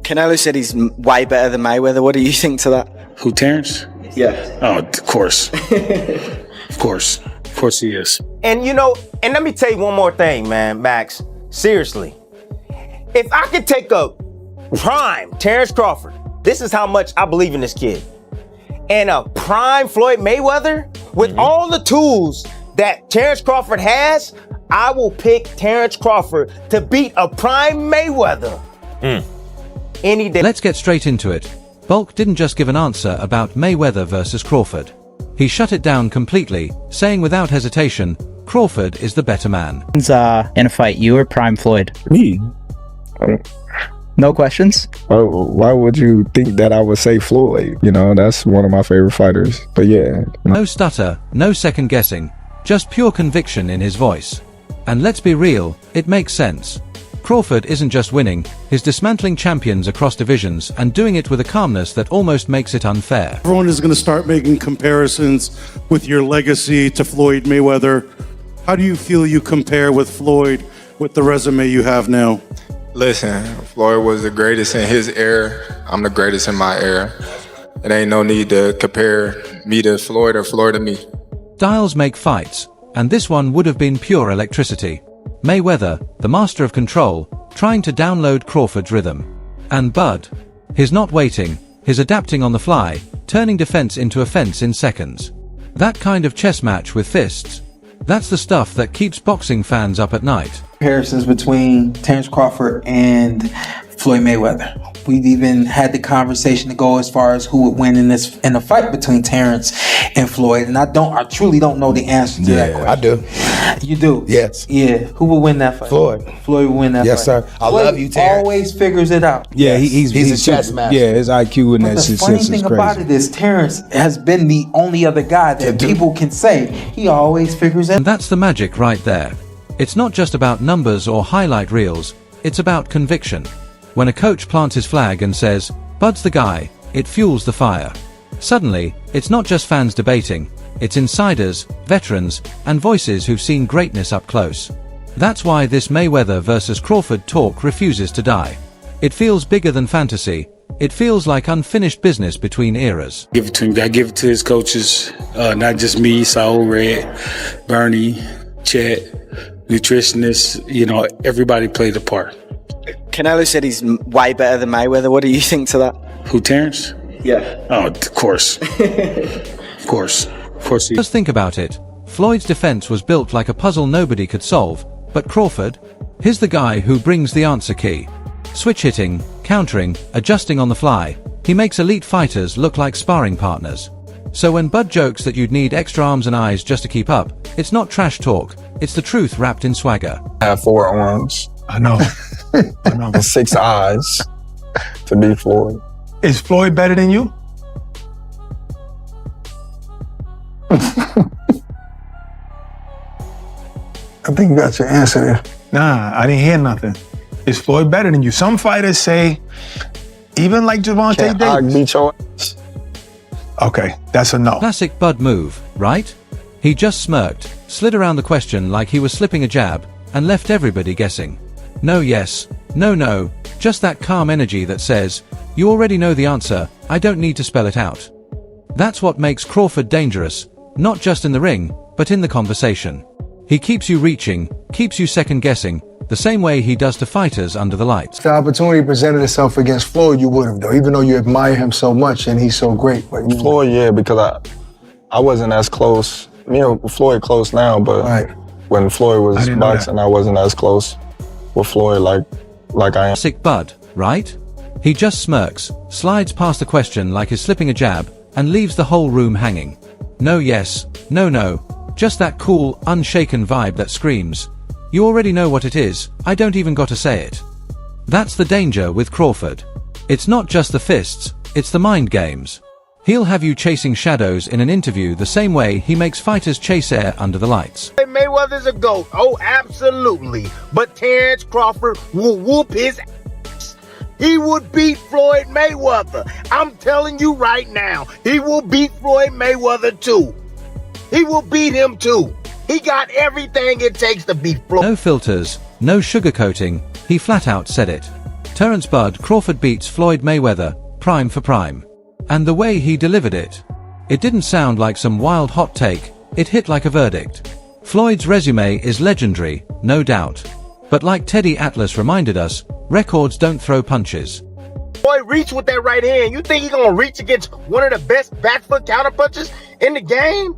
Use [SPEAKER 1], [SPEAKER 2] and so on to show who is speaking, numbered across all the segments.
[SPEAKER 1] Canelo said he's way better than Mayweather. What do you think to that?
[SPEAKER 2] Who, Terence?
[SPEAKER 1] Yeah.
[SPEAKER 2] Oh, of course. Of course. Of course he is.
[SPEAKER 3] And and let me tell you one more thing, man, Max. Seriously. If I could take a prime Terence Crawford, this is how much I believe in this kid, and a prime Floyd Mayweather, with all the tools that Terence Crawford has, I will pick Terence Crawford to beat a prime Mayweather any day.
[SPEAKER 4] Let's get straight into it. Bulk didn't just give an answer about Mayweather versus Crawford. He shut it down completely, saying without hesitation, Crawford is the better man.
[SPEAKER 5] In a fight, you or prime Floyd?
[SPEAKER 6] Me?
[SPEAKER 5] No questions?
[SPEAKER 6] Why would you think that I would say Floyd? That's one of my favorite fighters. But yeah.
[SPEAKER 4] No stutter, no second guessing, just pure conviction in his voice. And let's be real, it makes sense. Crawford isn't just winning, he's dismantling champions across divisions and doing it with a calmness that almost makes it unfair.
[SPEAKER 7] Everyone is going to start making comparisons with your legacy to Floyd Mayweather. How do you feel you compare with Floyd with the resume you have now?
[SPEAKER 8] Listen, Floyd was the greatest in his era. I'm the greatest in my era. It ain't no need to compare me to Floyd or Floyd to me.
[SPEAKER 4] Styles make fights, and this one would have been pure electricity. Mayweather, the master of control, trying to download Crawford's rhythm. And Bud, he's not waiting, he's adapting on the fly, turning defense into offense in seconds. That kind of chess match with fists, that's the stuff that keeps boxing fans up at night.
[SPEAKER 9] Comparisons between Terence Crawford and Floyd Mayweather. We've even had the conversation to go as far as who would win in a fight between Terence and Floyd. And I truly don't know the answer to that question.
[SPEAKER 10] I do.
[SPEAKER 9] You do?
[SPEAKER 10] Yes.
[SPEAKER 9] Yeah. Who would win that fight?
[SPEAKER 10] Floyd.
[SPEAKER 9] Floyd would win that fight.
[SPEAKER 10] Yes, sir. I
[SPEAKER 9] Floyd
[SPEAKER 10] love you, Terence.
[SPEAKER 9] Always figures it out.
[SPEAKER 11] Yeah, he's
[SPEAKER 10] a chess master.
[SPEAKER 11] Yeah, his IQ in
[SPEAKER 9] But
[SPEAKER 11] that
[SPEAKER 9] the
[SPEAKER 11] shit
[SPEAKER 9] funny
[SPEAKER 11] is
[SPEAKER 9] thing
[SPEAKER 11] crazy.
[SPEAKER 9] about it is Terence has been the only other guy that people can say he always figures it out.
[SPEAKER 4] And that's the magic right there. It's not just about numbers or highlight reels, it's about conviction. When a coach plants his flag and says, Bud's the guy, it fuels the fire. Suddenly, it's not just fans debating, it's insiders, veterans, and voices who've seen greatness up close. That's why this Mayweather versus Crawford talk refuses to die. It feels bigger than fantasy. It feels like unfinished business between eras.
[SPEAKER 2] Give it to him. I give it to his coaches, not just me, Saul, Red, Bernie, Chet, nutritionists. Everybody played a part.
[SPEAKER 1] Canelo said he's way better than Mayweather. What do you think to that?
[SPEAKER 2] Who, Terence?
[SPEAKER 1] Yeah.
[SPEAKER 2] Oh, of course. Of course. Of course he is.
[SPEAKER 4] Just think about it. Floyd's defense was built like a puzzle nobody could solve, but Crawford? He's the guy who brings the answer key. Switch hitting, countering, adjusting on the fly. He makes elite fighters look like sparring partners. So when Bud jokes that you'd need extra arms and eyes just to keep up, it's not trash talk, it's the truth wrapped in swagger.
[SPEAKER 6] I have 4 arms.
[SPEAKER 11] I know. I know.
[SPEAKER 6] And 6 eyes to be Floyd.
[SPEAKER 11] Is Floyd better than you?
[SPEAKER 6] I think you got your answer there.
[SPEAKER 11] Nah, I didn't hear nothing. Is Floyd better than you? Some fighters say, even like Gervonta Davis.
[SPEAKER 6] I beat your ass.
[SPEAKER 11] Okay, that's a no.
[SPEAKER 4] Classic Bud move, right? He just smirked, slid around the question like he was slipping a jab, and left everybody guessing. No yes, no no, just that calm energy that says, you already know the answer, I don't need to spell it out. That's what makes Crawford dangerous, not just in the ring, but in the conversation. He keeps you reaching, keeps you second guessing, the same way he does to fighters under the lights.
[SPEAKER 10] If the opportunity presented itself against Floyd, you would have, though, even though you admire him so much and he's so great. But
[SPEAKER 6] Floyd, yeah, because I wasn't as close. Floyd close now, but when Floyd was boxing, I wasn't as close with Floyd like I am.
[SPEAKER 4] Classic Bud, right? He just smirks, slides past the question like he's slipping a jab, and leaves the whole room hanging. No yes, no no, just that cool, unshaken vibe that screams, you already know what it is, I don't even got to say it. That's the danger with Crawford. It's not just the fists, it's the mind games. He'll have you chasing shadows in an interview the same way he makes fighters chase air under the lights.
[SPEAKER 3] Mayweather's a GOAT. Oh, absolutely. But Terence Crawford will whoop his ass. He would beat Floyd Mayweather. I'm telling you right now, he will beat Floyd Mayweather too. He will beat him too. He got everything it takes to beat Floyd.
[SPEAKER 4] No filters, no sugarcoating, he flat out said it. Terence "Bud" Crawford beats Floyd Mayweather, prime for prime. And the way he delivered it didn't sound like some wild hot take, it hit like a verdict. Floyd's resume is legendary, no doubt. But like Teddy Atlas reminded us, records don't throw punches.
[SPEAKER 3] Boy, reach with that right hand. You think he gonna reach against one of the best back foot counter punches in the game?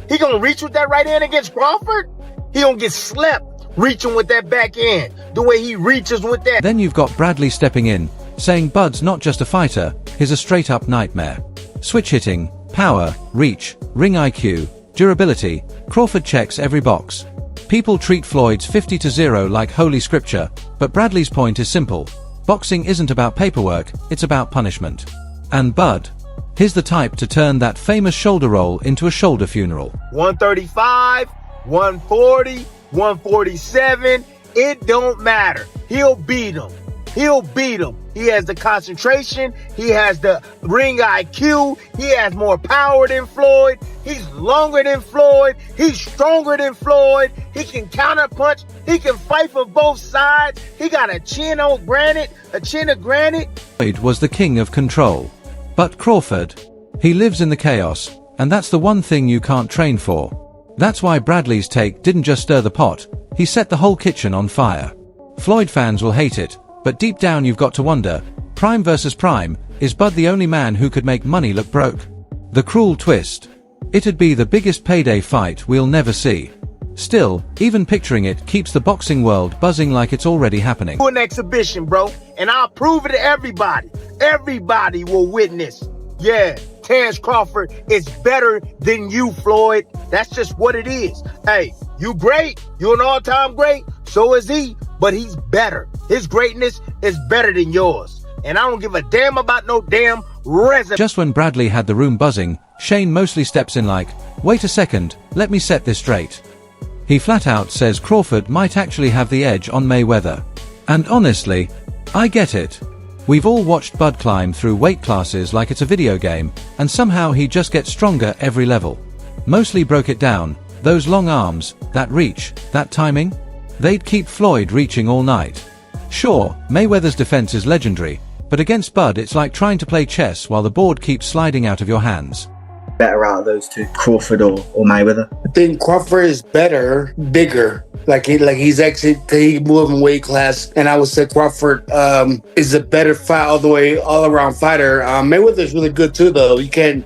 [SPEAKER 3] He gonna reach with that right hand against Crawford? He gonna get slept reaching with that back hand, the way he reaches with that.
[SPEAKER 4] Then you've got Bradley stepping in, saying Bud's not just a fighter, he's a straight-up nightmare. Switch hitting, power, reach, ring IQ, durability, Crawford checks every box. People treat Floyd's 50-0 like holy scripture, but Bradley's point is simple. Boxing isn't about paperwork, it's about punishment. And Bud, he's the type to turn that famous shoulder roll into a shoulder funeral.
[SPEAKER 3] 135, 140, 147, it don't matter. He'll beat him. He'll beat him. He has the concentration. He has the ring IQ. He has more power than Floyd. He's longer than Floyd. He's stronger than Floyd. He can counter punch. He can fight for both sides. He got a chin of granite.
[SPEAKER 4] Floyd was the king of control. But Crawford, he lives in the chaos, and that's the one thing you can't train for. That's why Bradley's take didn't just stir the pot, he set the whole kitchen on fire. Floyd fans will hate it, but deep down you've got to wonder, prime versus prime, is Bud the only man who could make money look broke? The cruel twist. It'd be the biggest payday fight we'll never see. Still, even picturing it keeps the boxing world buzzing like it's already happening.
[SPEAKER 3] Do an exhibition, bro, and I'll prove it to everybody. Everybody will witness. Yeah, Terence Crawford is better than you, Floyd. That's just what it is. Hey, you great. You're an all-time great. So is he, but he's better. His greatness is better than yours. And I don't give a damn about no damn resume.
[SPEAKER 4] Just when Bradley had the room buzzing, Shane Mosley steps in like, wait a second, let me set this straight. He flat out says Crawford might actually have the edge on Mayweather. And honestly, I get it. We've all watched Bud climb through weight classes like it's a video game, and somehow he just gets stronger every level. Mosley broke it down, those long arms, that reach, that timing, they'd keep Floyd reaching all night. Sure, Mayweather's defense is legendary, but against Bud it's like trying to play chess while the board keeps sliding out of your hands.
[SPEAKER 1] Better out of those two, Crawford or Mayweather?
[SPEAKER 12] I think Crawford is better, bigger. He's actually he moved in weight class, and I would say Crawford is a better fight all around fighter. Mayweather's really good too, though. You can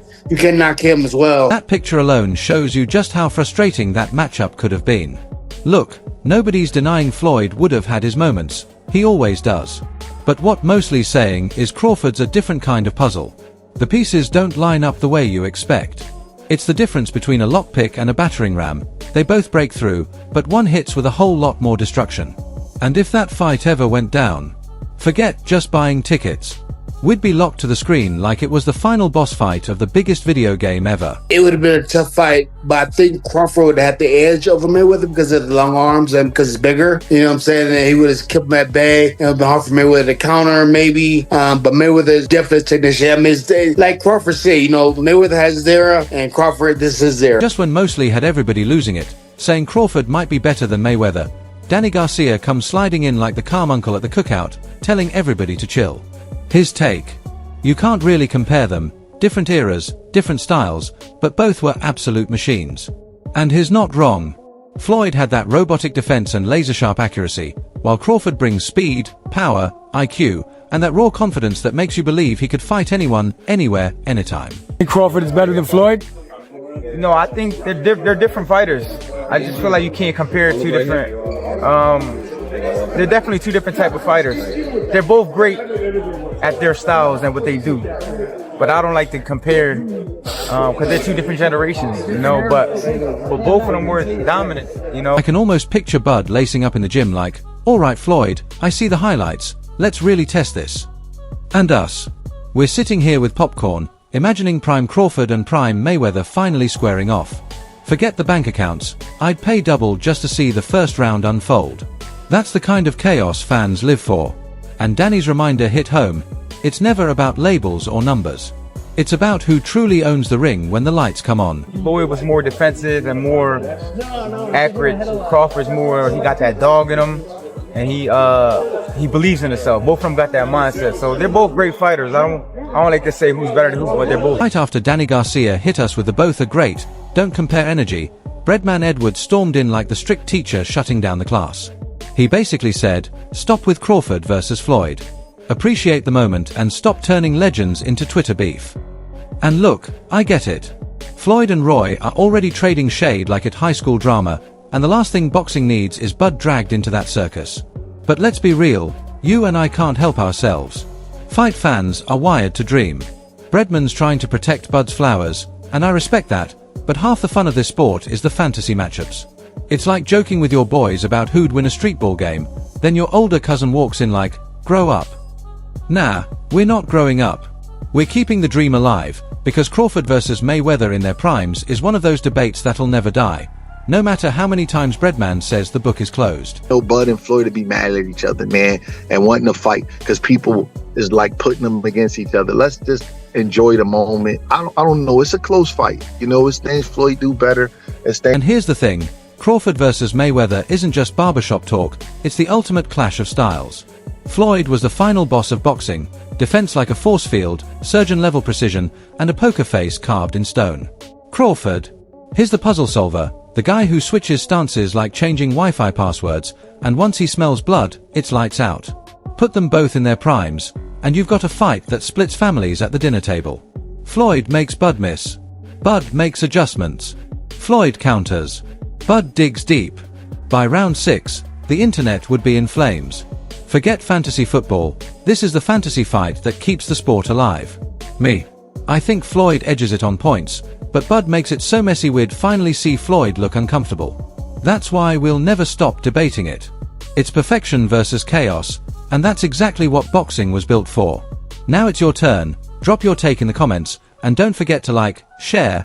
[SPEAKER 12] knock him as well.
[SPEAKER 4] That picture alone shows you just how frustrating that matchup could have been. Look, nobody's denying Floyd would have had his moments. He always does. But what Mosley's saying is Crawford's a different kind of puzzle. The pieces don't line up the way you expect. It's the difference between a lockpick and a battering ram. They both break through, but one hits with a whole lot more destruction. And if that fight ever went down, forget just buying tickets. We'd be locked to the screen like it was the final boss fight of the biggest video game ever.
[SPEAKER 12] It would have been a tough fight, but I think Crawford would have the edge over Mayweather because of the long arms and because he's bigger. You know what I'm saying? And he would have kept him at bay. It would have been hard for Mayweather to counter, maybe. But Mayweather is definitely a technician. I mean, it's like Crawford said, Mayweather has his era, and Crawford, this is his era.
[SPEAKER 4] Just when Mosley had everybody losing it, saying Crawford might be better than Mayweather, Danny Garcia comes sliding in like the calm uncle at the cookout, telling everybody to chill. His take. You can't really compare them, different eras, different styles, but both were absolute machines. And he's not wrong. Floyd had that robotic defense and laser-sharp accuracy, while Crawford brings speed, power, IQ, and that raw confidence that makes you believe he could fight anyone, anywhere, anytime.
[SPEAKER 13] Crawford is better than Floyd?
[SPEAKER 14] No, I think they're different fighters. I just feel like you can't compare two different. They're definitely two different type of fighters. They're both great at their styles and what they do, but I don't like to compare because they're two different generations, but both of them were dominant,
[SPEAKER 4] I can almost picture Bud lacing up in the gym like, all right Floyd, I see the highlights, let's really test this. And us. We're sitting here with popcorn, imagining Prime Crawford and Prime Mayweather finally squaring off. Forget the bank accounts, I'd pay double just to see the first round unfold. That's the kind of chaos fans live for. And Danny's reminder hit home, it's never about labels or numbers. It's about who truly owns the ring when the lights come on.
[SPEAKER 14] Floyd was more defensive and more accurate. Crawford's more, he got that dog in him. and he believes in himself. Both of them got that mindset, so they're both great fighters. I don't like to say who's better than who, but they're both.
[SPEAKER 4] Right after Danny Garcia hit us with the both are great, don't compare energy, Breadman Edwards stormed in like the strict teacher shutting down the class. He basically said, stop with Crawford versus Floyd. Appreciate the moment and stop turning legends into Twitter beef. And look, I get it. Floyd and Roy are already trading shade like at high school drama, and the last thing boxing needs is Bud dragged into that circus. But let's be real, you and I can't help ourselves. Fight fans are wired to dream. Breadman's trying to protect Bud's flowers, and I respect that, but half the fun of this sport is the fantasy matchups. It's like joking with your boys about who'd win a streetball game, then your older cousin walks in like, grow up. Nah, we're not growing up. We're keeping the dream alive, because Crawford versus Mayweather in their primes is one of those debates that'll never die, no matter how many times Breadman says the book is closed.
[SPEAKER 15] No, Bud and Floyd to be mad at each other, man, and wanting to fight because people is like putting them against each other. Let's just enjoy the moment. I don't know. It's a close fight. You know, it's things Floyd do better.
[SPEAKER 4] And here's the thing, Crawford versus Mayweather isn't just barbershop talk, it's the ultimate clash of styles. Floyd was the final boss of boxing, defense like a force field, surgeon-level precision, and a poker face carved in stone. Crawford, here's the puzzle solver, the guy who switches stances like changing Wi-Fi passwords, and once he smells blood, it's lights out. Put them both in their primes, and you've got a fight that splits families at the dinner table. Floyd makes Bud miss. Bud makes adjustments. Floyd counters. Bud digs deep. By round 6, the internet would be in flames. Forget fantasy football, this is the fantasy fight that keeps the sport alive. Me. I think Floyd edges it on points, but Bud makes it so messy we'd finally see Floyd look uncomfortable. That's why we'll never stop debating it. It's perfection versus chaos, and that's exactly what boxing was built for. Now it's your turn, drop your take in the comments, and don't forget to like, share,